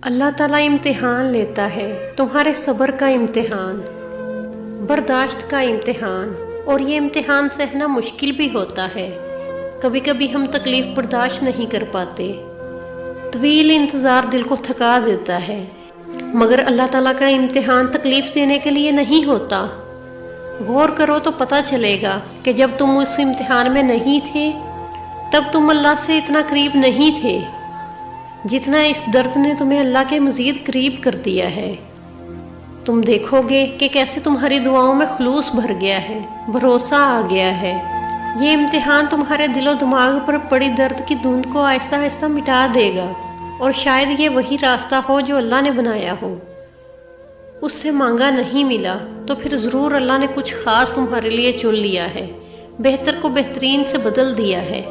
اللہ تعالیٰ امتحان لیتا ہے، تمہارے صبر کا امتحان، برداشت کا امتحان، اور یہ امتحان سہنا مشکل بھی ہوتا ہے۔ کبھی کبھی ہم تکلیف برداشت نہیں کر پاتے، طویل انتظار دل کو تھکا دیتا ہے، مگر اللہ تعالیٰ کا امتحان تکلیف دینے کے لیے نہیں ہوتا۔ غور کرو تو پتہ چلے گا کہ جب تم اس امتحان میں نہیں تھے تب تم اللہ سے اتنا قریب نہیں تھے جتنا اس درد نے تمہیں اللہ کے مزید قریب کر دیا ہے۔ تم دیکھو گے کہ کیسے تمہاری دعاؤں میں خلوص بھر گیا ہے، بھروسہ آ گیا ہے۔ یہ امتحان تمہارے دل و دماغ پر پڑی درد کی دھند کو آہستہ آہستہ مٹا دے گا، اور شاید یہ وہی راستہ ہو جو اللہ نے بنایا ہو۔ اس سے مانگا نہیں ملا تو پھر ضرور اللہ نے کچھ خاص تمہارے لیے چن لیا ہے، بہتر کو بہترین سے بدل دیا ہے۔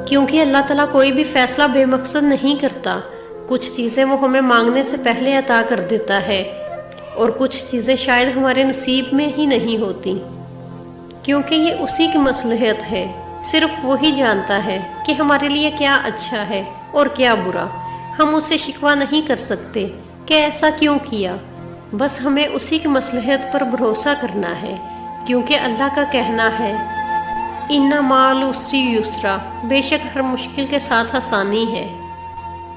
کیونکہ اللہ تعالیٰ کوئی بھی فیصلہ بے مقصد نہیں کرتا۔ کچھ چیزیں وہ ہمیں مانگنے سے پہلے عطا کر دیتا ہے، اور کچھ چیزیں شاید ہمارے نصیب میں ہی نہیں ہوتی، کیونکہ یہ اسی کی مصلحت ہے۔ صرف وہی جانتا ہے کہ ہمارے لیے کیا اچھا ہے اور کیا برا۔ ہم اسے شکوہ نہیں کر سکتے کہ ایسا کیوں کیا، بس ہمیں اسی کی مصلحت پر بھروسہ کرنا ہے، کیونکہ اللہ کا کہنا ہے اِنَّ مَعَ الْعُسْرِ یُسْرًا، بے شک ہر مشکل کے ساتھ آسانی ہے۔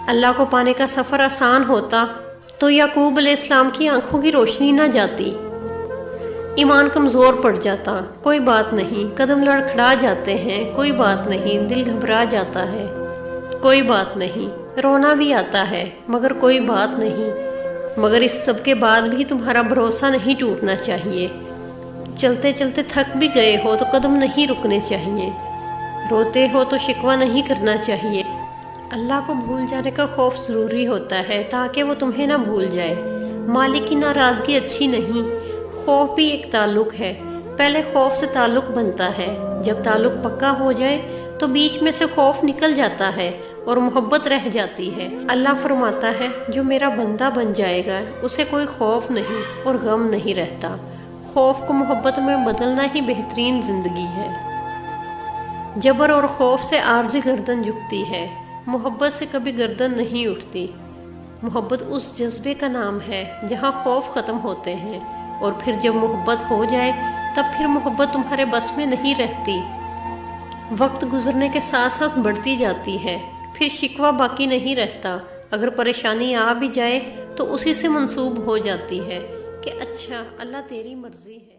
اللہ کو پانے کا سفر آسان ہوتا تو یعقوب علیہ السلام کی آنکھوں کی روشنی نہ جاتی، ایمان کمزور پڑ جاتا، کوئی بات نہیں، قدم لڑکھڑا جاتے ہیں، کوئی بات نہیں، دل گھبرا جاتا ہے، کوئی بات نہیں، رونا بھی آتا ہے، مگر کوئی بات نہیں۔ مگر اس سب کے بعد بھی تمہارا بھروسہ نہیں ٹوٹنا چاہیے۔ چلتے چلتے تھک بھی گئے ہو تو قدم نہیں رکنے چاہیے، روتے ہو تو شکوہ نہیں کرنا چاہیے۔ اللہ کو بھول جانے کا خوف ضروری ہوتا ہے تاکہ وہ تمہیں نہ بھول جائے۔ مالک کی ناراضگی اچھی نہیں۔ خوف بھی ایک تعلق ہے، پہلے خوف سے تعلق بنتا ہے، جب تعلق پکا ہو جائے تو بیچ میں سے خوف نکل جاتا ہے اور محبت رہ جاتی ہے۔ اللہ فرماتا ہے جو میرا بندہ بن جائے گا اسے کوئی خوف نہیں اور غم نہیں رہتا۔ خوف کو محبت میں بدلنا ہی بہترین زندگی ہے۔ جبر اور خوف سے عارضی گردن جھکتی ہے، محبت سے کبھی گردن نہیں اٹھتی۔ محبت اس جذبے کا نام ہے جہاں خوف ختم ہوتے ہیں، اور پھر جب محبت ہو جائے تب پھر محبت تمہارے بس میں نہیں رہتی۔ وقت گزرنے کے ساتھ ساتھ بڑھتی جاتی ہے، پھر شکوہ باقی نہیں رہتا۔ اگر پریشانی آ بھی جائے تو اسی سے منسوب ہو جاتی ہے کہ اچھا اللہ تیری مرضی ہے۔